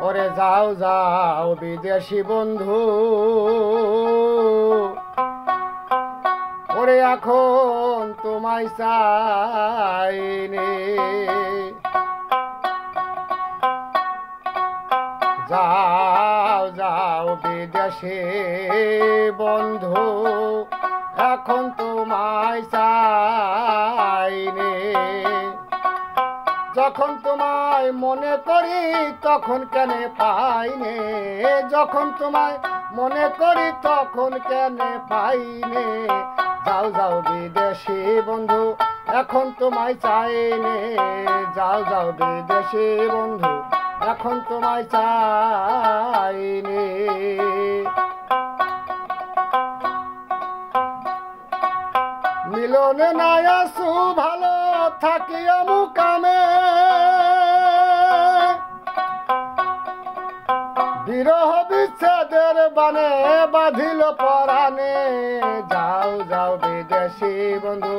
ওরে যাও যাও বিদেশি বন্ধু, ওরে এখন তোমায় চাইনি। যাও যাও বিদেশি বন্ধু, এখন তোমায় চাইনি। যখন তোমায় মনে করি তখন কেন পাইনে, যখন তোমায় মনে করি তখন কেন পাইনে। যাও যাও বিদেশি বন্ধু, এখন তোমায় চাইনে। যাও যাও বিদেশি বন্ধু, এখন তোমায় চাইনে। মিলনে নাই আসু ভালো থাকিয়া মুকামে, বিরহ বিচ্ছেদের বানে বাঁধিল পরাণে। যাও যাও বিদেশি বন্ধু,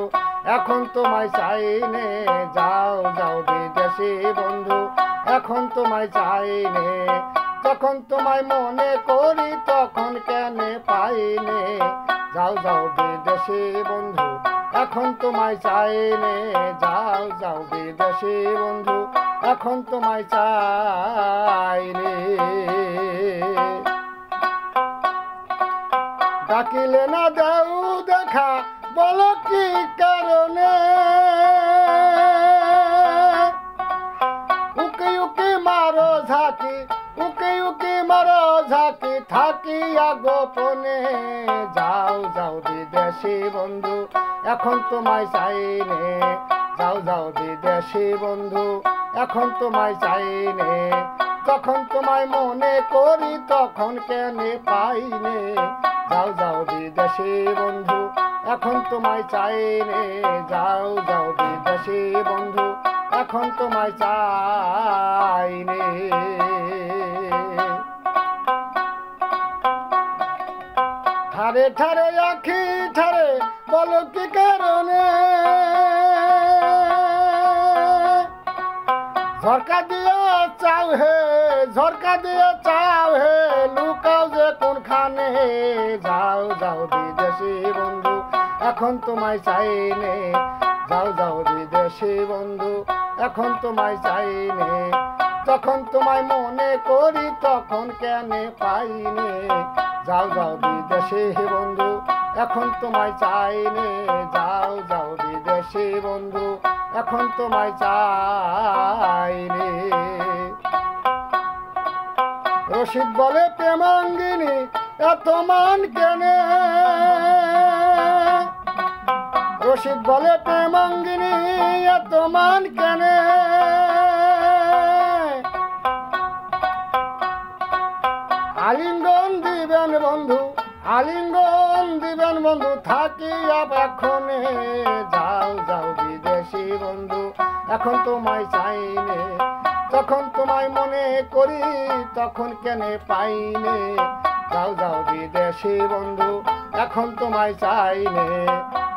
এখন তোমায় চাইনে। যাও যাও বিদেশি বন্ধু, এখন তোমায় চাইনে। যখন তোমায় মনে করি তখন কেন পাইনে। যাও যাও বিদেশি বন্ধু, এখন তোমায় চাইনে। যাও যাও বিদেশি বন্ধু, এখন তোমায় চাইনে। ডাকিলে না দেও দেখা, বলো কি কারণে। উকি উকি মারো ঝাঁকি, উকি উকি মারো ঝাঁকি থাকিয়া গোপনে। যাও যাও বিদেশি বন্ধু, এখন তোমায় চাইনে। যাও যাও বিদেশি বন্ধু, এখন তোমায় চাইনে। যখন তোমায় মনে করি তখন কেন পাইনে। যাও যাও বিদেশি বন্ধু, এখন তোমায় চাইনে। যাও যাও বিদেশি বন্ধু, এখন তোমায় চাইনে। ঠারে ঠারে আখি ঠারে, বলো কি কারণে। ঝরকা দিয়ে চাও হে, ঝরকা দিয়ে চাও হে, লুকাও যে কোনখানে। যাও যাও বিদেশি বন্ধু, এখন তোমায় চাইনে। যাও যাও বিদেশি বন্ধু, এখন তোমায় চাইনে। যখন তোমায় মনে করি তখন কেন পাইনে। যাও যাও বিদেশি বন্ধু, এখন তোমায় চাইনে। যাও যাও বিদেশি বন্ধু, এখন তোমায় চাইনে। রসিক বলে প্রেমাঙ্গিনী এত মান কেনে, রসিক বলে প্রেমাঙ্গিনী এত মান কেনে। আলিঙ্গন দিবেন বন্ধু, আলিঙ্গন দিবেন বন্ধু থাকিয়া এখনে। যাও যাও বিদেশি বন্ধু, এখন তোমায় চাইনে। যখন তোমায় মনে করি তখন কেন পাইনে। যাও যাও বিদেশি বন্ধু, এখন তোমায় চাইনে।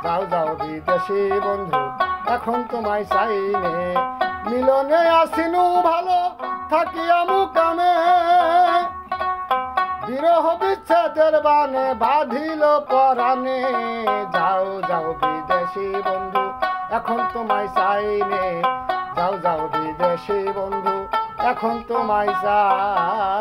যাও যাও বিদেশি বন্ধু, এখন তোমায় চাইনে। মিলনে আসিনু ভালো থাকিয়া মুকামে, বিরহ বিচ্ছেদের বানে বাঁধিল পরাণে। যাও যাও বিদেশি বন্ধু, এখন তোমায় চাইনে। যাও যাও বিদেশি বন্ধু, এখন তোমায় চাই।